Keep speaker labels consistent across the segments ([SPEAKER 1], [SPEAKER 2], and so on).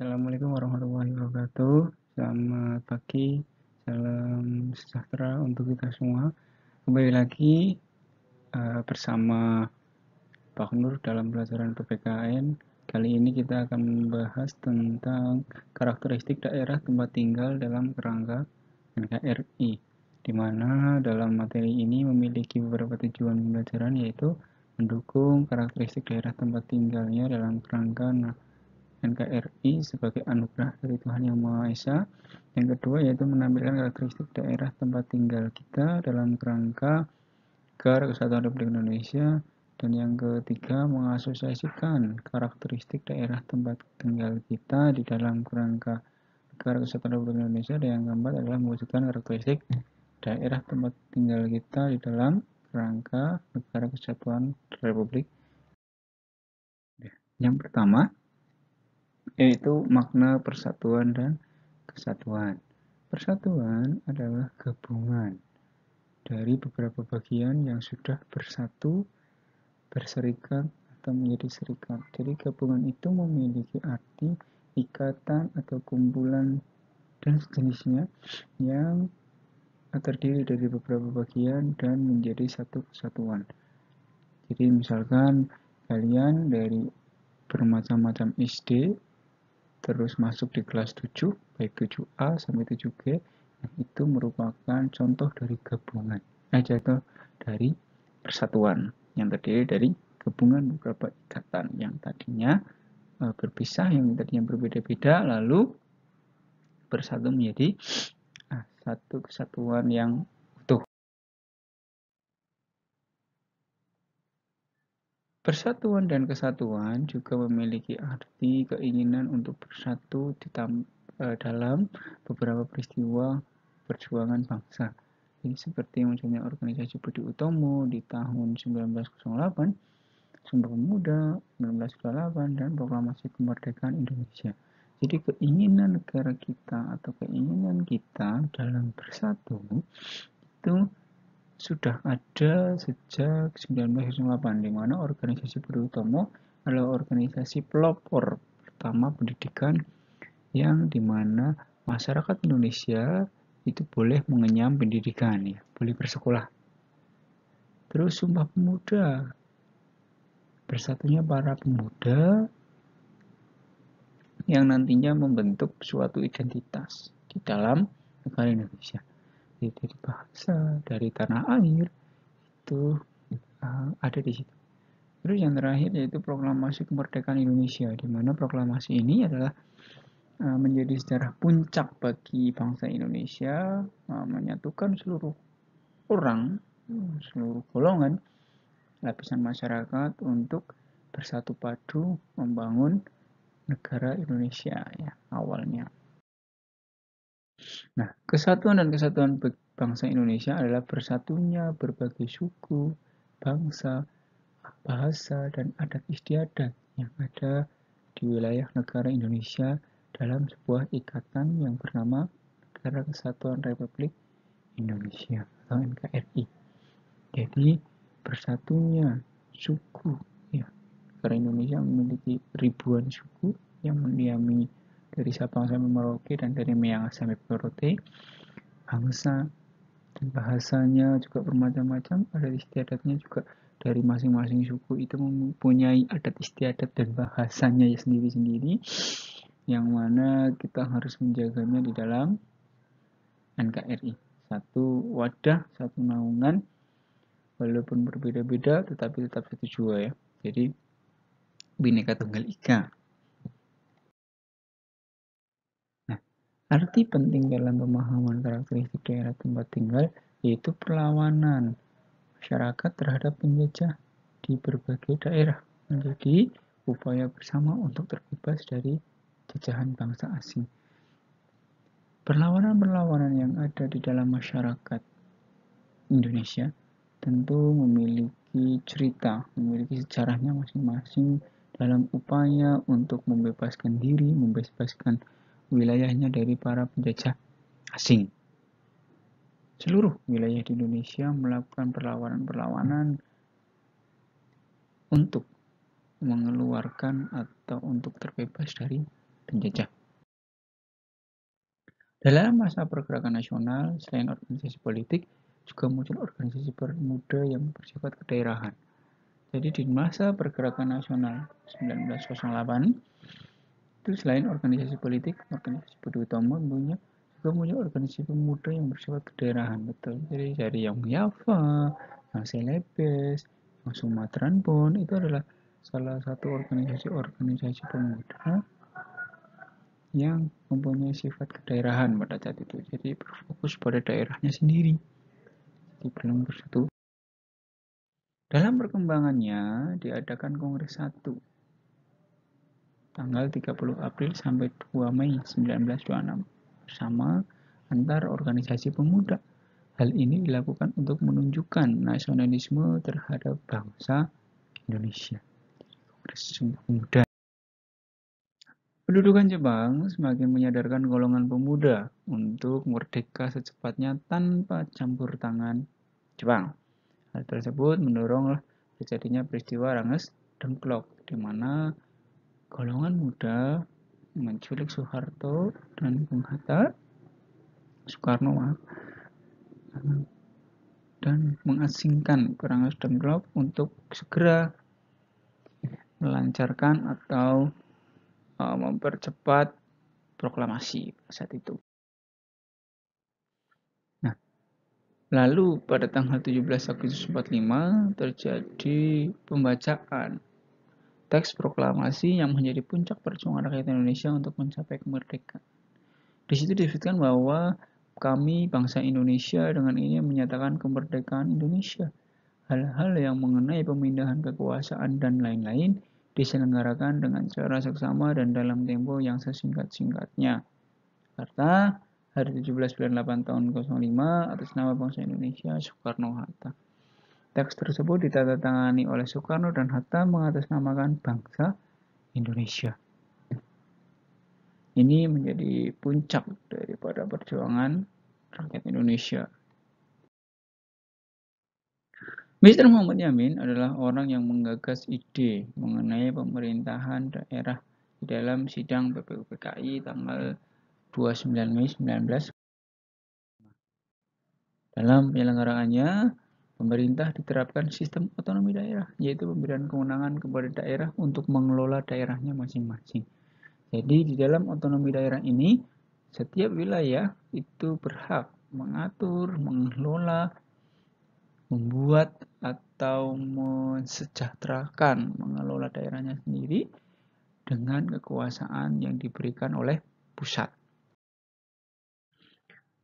[SPEAKER 1] Assalamualaikum warahmatullahi wabarakatuh. Selamat pagi, salam sejahtera untuk kita semua. Kembali lagi bersama Pak Nur dalam pelajaran PPKN. Kali ini kita akan membahas tentang karakteristik daerah tempat tinggal dalam kerangka NKRI, di mana dalam materi ini memiliki beberapa tujuan pembelajaran, yaitu mendukung karakteristik daerah tempat tinggalnya dalam kerangka NKRI sebagai anugerah dari Tuhan Yang Maha Esa. Yang kedua yaitu menampilkan karakteristik daerah tempat tinggal kita dalam kerangka Negara Kesatuan Republik Indonesia. Dan yang ketiga, mengasosiasikan karakteristik daerah tempat tinggal kita di dalam kerangka Negara Kesatuan Republik Indonesia. Dan yang keempat adalah mewujudkan karakteristik daerah tempat tinggal kita di dalam kerangka Negara Kesatuan Republik. Yang pertama, yaitu makna persatuan dan kesatuan. Persatuan adalah gabungan dari beberapa bagian yang sudah bersatu, berserikat, atau menjadi serikat. Jadi gabungan itu memiliki arti ikatan atau kumpulan dan sejenisnya yang terdiri dari beberapa bagian dan menjadi satu kesatuan. Jadi misalkan kalian dari bermacam-macam SD terus masuk di kelas 7, baik 7A sampai 7G, itu merupakan contoh dari gabungan, contoh dari persatuan yang terdiri dari gabungan beberapa ikatan yang tadinya berpisah, yang tadinya berbeda-beda, lalu bersatu menjadi satu kesatuan yang utuh. Persatuan dan kesatuan juga memiliki arti keinginan untuk bersatu dalam beberapa peristiwa perjuangan bangsa. Ini seperti munculnya organisasi Budi Utomo di tahun 1908, Sumpah Pemuda 1928, dan Proklamasi Kemerdekaan Indonesia. Jadi keinginan negara kita atau keinginan kita dalam bersatu itu sudah ada sejak 1908, di mana organisasi Budi Utomo adalah organisasi pelopor pertama pendidikan yang dimana masyarakat Indonesia itu boleh mengenyam pendidikan, ya, boleh bersekolah. Terus Sumpah Pemuda, bersatunya para pemuda yang nantinya membentuk suatu identitas di dalam negara Indonesia. Jadi dari bahasa, dari tanah air, itu ada di situ. Terus yang terakhir yaitu Proklamasi Kemerdekaan Indonesia, di mana proklamasi ini adalah menjadi sejarah puncak bagi bangsa Indonesia, menyatukan seluruh orang, seluruh golongan, lapisan masyarakat untuk bersatu padu membangun negara Indonesia, ya, awalnya. Nah, kesatuan dan kesatuan bangsa Indonesia adalah bersatunya berbagai suku, bangsa, bahasa, dan adat istiadat yang ada di wilayah negara Indonesia dalam sebuah ikatan yang bernama Negara Kesatuan Republik Indonesia atau NKRI. Jadi bersatunya suku, ya, negara Indonesia memiliki ribuan suku yang mendiami dari Sabang sampai Merauke dan dari Miangas sampai Pulau-Rote. Bangsa dan bahasanya juga bermacam-macam, adat istiadatnya juga dari masing-masing suku itu mempunyai adat istiadat dan bahasanya sendiri-sendiri, yang mana kita harus menjaganya di dalam NKRI. Satu wadah, satu naungan, walaupun berbeda-beda tetapi tetap satu jua, ya. Jadi Bhinneka Tunggal Ika. Nah, arti penting dalam pemahaman karakteristik daerah tempat tinggal yaitu perlawanan masyarakat terhadap penjajah di berbagai daerah menjadi upaya bersama untuk terbebas dari jajahan bangsa asing. Perlawanan-perlawanan yang ada di dalam masyarakat Indonesia tentu memiliki cerita, memiliki sejarahnya masing-masing dalam upaya untuk membebaskan diri, membebaskan wilayahnya dari para penjajah asing. Seluruh wilayah di Indonesia melakukan perlawanan-perlawanan untuk mengeluarkan atau untuk terbebas dari penjajah. Dalam masa pergerakan nasional, selain organisasi politik, juga muncul organisasi pemuda yang bersifat kedaerahan. Jadi di masa pergerakan nasional 1908, itu selain organisasi politik, organisasi Budi Utomo tentunya juga muncul organisasi pemuda yang bersifat kedaerahan, betul. Jadi dari yang Java, yang Celebes, yang Sumatran pun itu adalah salah satu organisasi pemuda yang mempunyai sifat kedaerahan pada saat itu. Jadi berfokus pada daerahnya sendiri. Jadi belum bersatu. Dalam perkembangannya diadakan Kongres 1 tanggal 30 April sampai 2 Mei 1926 bersama antar organisasi pemuda. Hal ini dilakukan untuk menunjukkan nasionalisme terhadap bangsa Indonesia. Kongres Pemuda. Pendudukan Jepang semakin menyadarkan golongan pemuda untuk merdeka secepatnya tanpa campur tangan Jepang. Hal tersebut mendorong terjadinya peristiwa Ranges Dengklok, di mana golongan muda menculik Soeharto dan Bung Hatta, Soekarno, dan mengasingkan Ranges Dengklok untuk segera melancarkan atau mempercepat proklamasi saat itu. Nah, lalu pada tanggal 17 Agustus 45 terjadi pembacaan teks proklamasi yang menjadi puncak perjuangan rakyat Indonesia untuk mencapai kemerdekaan. Di situ disebutkan bahwa kami bangsa Indonesia dengan ini menyatakan kemerdekaan Indonesia. Hal-hal yang mengenai pemindahan kekuasaan dan lain-lain diselenggarakan dengan cara seksama dan dalam tempo yang sesingkat-singkatnya. Karena hari 17 bulan 8 tahun 05 atas nama bangsa Indonesia Soekarno-Hatta. Teks tersebut ditandatangani oleh Soekarno dan Hatta mengatasnamakan bangsa Indonesia. Ini menjadi puncak daripada perjuangan rakyat Indonesia. Mr. Muhammad Yamin adalah orang yang menggagas ide mengenai pemerintahan daerah di dalam sidang PPUPKI tanggal 29 Mei 19. Dalam penyelenggaraannya, pemerintah diterapkan sistem otonomi daerah, yaitu pemberian kewenangan kepada daerah untuk mengelola daerahnya masing-masing. Jadi di dalam otonomi daerah ini, setiap wilayah itu berhak mengatur, mengelola, membuat atau mensejahterakan, mengelola daerahnya sendiri dengan kekuasaan yang diberikan oleh pusat.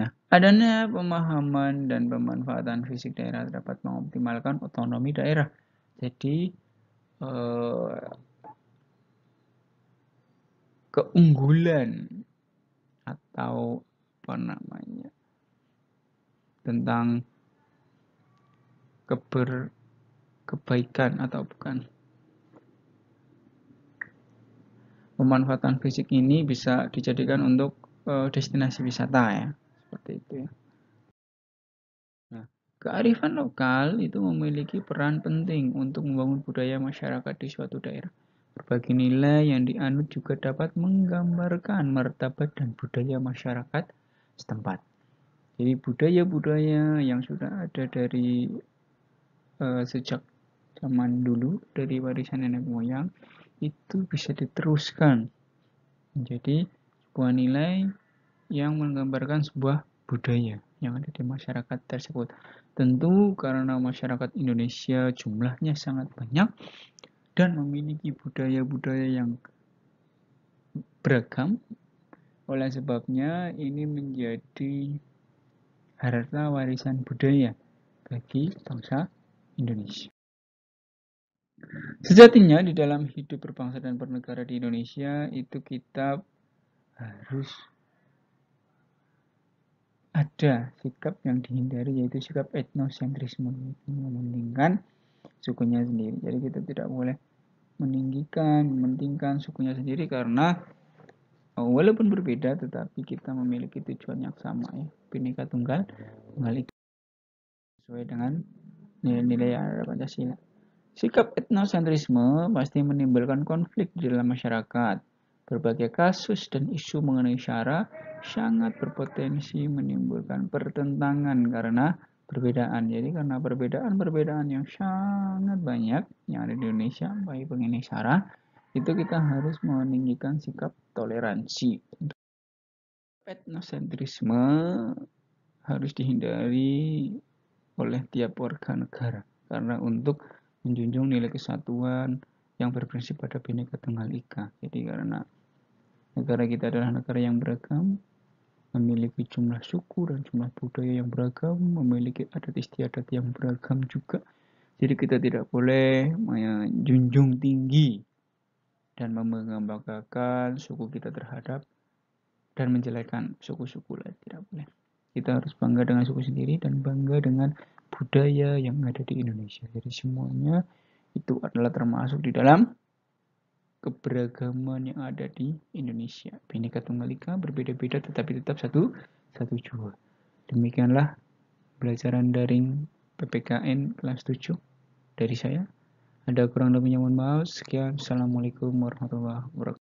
[SPEAKER 1] Nah, adanya pemahaman dan pemanfaatan fisik daerah dapat mengoptimalkan otonomi daerah. Jadi, keunggulan atau tentang kebaikan atau bukan pemanfaatan fisik ini bisa dijadikan untuk destinasi wisata ya, seperti itu ya. Nah, kearifan lokal itu memiliki peran penting untuk membangun budaya masyarakat di suatu daerah. Berbagai nilai yang dianut juga dapat menggambarkan martabat dan budaya masyarakat setempat. Jadi budaya-budaya yang sudah ada dari sejak zaman dulu, dari warisan nenek moyang, itu bisa diteruskan menjadi sebuah nilai yang menggambarkan sebuah budaya yang ada di masyarakat tersebut. Tentu karena masyarakat Indonesia jumlahnya sangat banyak dan memiliki budaya-budaya yang beragam, oleh sebabnya ini menjadi harta warisan budaya bagi bangsa Indonesia. Sejatinya di dalam hidup berbangsa dan bernegara di Indonesia itu kita harus ada sikap yang dihindari, yaitu sikap etnosentrisme, mementingkan sukunya sendiri. Jadi kita tidak boleh mementingkan sukunya sendiri, karena walaupun berbeda tetapi kita memiliki tujuan yang sama ya, Bhinneka Tunggal Ika, sesuai dengan nilai-nilai yang ada Pancasila. Sikap etnosentrisme pasti menimbulkan konflik di dalam masyarakat. Berbagai kasus dan isu mengenai syara sangat berpotensi menimbulkan pertentangan karena perbedaan. Jadi karena perbedaan-perbedaan yang sangat banyak yang ada di Indonesia, baik mengenai syara, itu kita harus meninggikan sikap toleransi. Etnosentrisme harus dihindari oleh tiap warga negara karena untuk menjunjung nilai kesatuan yang berprinsip pada Bhinneka Tunggal Ika. Jadi karena negara kita adalah negara yang beragam, memiliki jumlah suku dan jumlah budaya yang beragam, memiliki adat istiadat yang beragam juga. Jadi kita tidak boleh menjunjung tinggi dan membanggakan suku kita terhadap dan menjelekan suku-suku lain. Tidak boleh. Kita harus bangga dengan suku sendiri dan bangga dengan budaya yang ada di Indonesia. Jadi semuanya itu adalah termasuk di dalam keberagaman yang ada di Indonesia. Bhinneka Tunggal Ika berbeda-beda tetapi tetap satu jua. Demikianlah pelajaran daring PPKN kelas 7 dari saya. Ada kurang lebihnya mohon maaf. Sekian. Assalamualaikum warahmatullahi wabarakatuh.